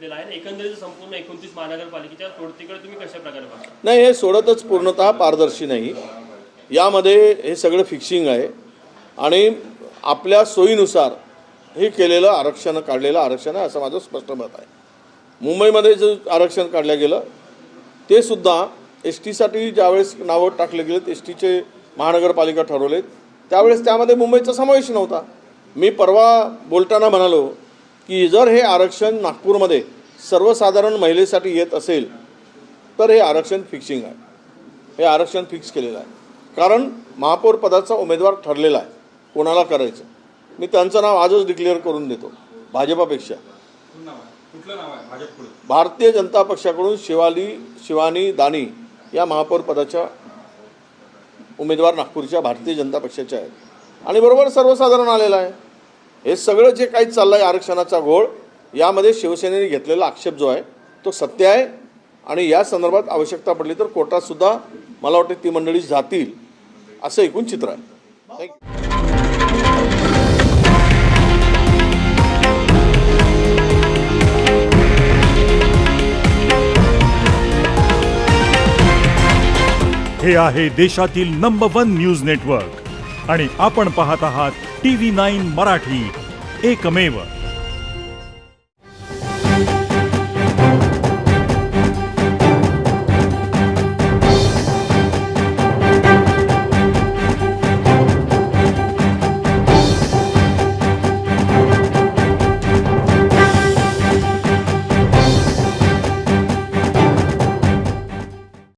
घेतलेला आहे. एकंदरीत संपूर्ण 29 महानगरपालिकेच्या सोडतीकडे तुम्ही कशा प्रकारे बघता? नाही, हे सोडतच पूर्णतः पारदर्शी नाही. यामध्ये हे सगळं फिक्सिंग आहे आणि आपल्या सोयीनुसार हे केलेलं आरक्षण, काढलेलं आरक्षण आहे असं माझं स्पष्ट मत आहे. मुंबईमध्ये जे आरक्षण काढलं गेलं ते सुद्धा एस टीसाठी ज्यावेळेस नावं टाकले गेलेत, एस टीचे महानगरपालिका ठरवलेत त्यावेळेस त्यामध्ये मुंबईचा समावेश नव्हता. मी परवा बोलताना म्हणालो की जर हे आरक्षण नागपूरमध्ये सर्वसाधारण महिलेसाठी येत असेल तर हे आरक्षण फिक्सिंग आहे. हे आरक्षण फिक्स केलेलं आहे कारण महापौर पदाचा उमेदवार ठरलेला आहे कोणाला करायचं. मी त्यांचं नाव आजच डिक्लेअर करून देतो. भाजपापेक्षा भारतीय जनता पक्षाकडून शिवानी दानी या महापौर पदाच्या उमेदवार नागपूरच्या भारतीय जनता पक्षाच्या आहेत आणि बरोबर सर्वसाधारण आलेला आहे. हे सगळं जे काही चाललं आहे आरक्षणाचा घोळ, यामध्ये शिवसेनेने घेतलेला आक्षेप जो आहे तो सत्य आहे आणि या संदर्भात आवश्यकता पडली तर कोर्टात सुद्धा मला वाटते ती मंडळी जातील असं एकूण चित्र आहे. हे आहे देशातील नंबर 1 न्यूज नेटवर्क आणि आपण पाहत आहात TV9 मराठी, एकमेव.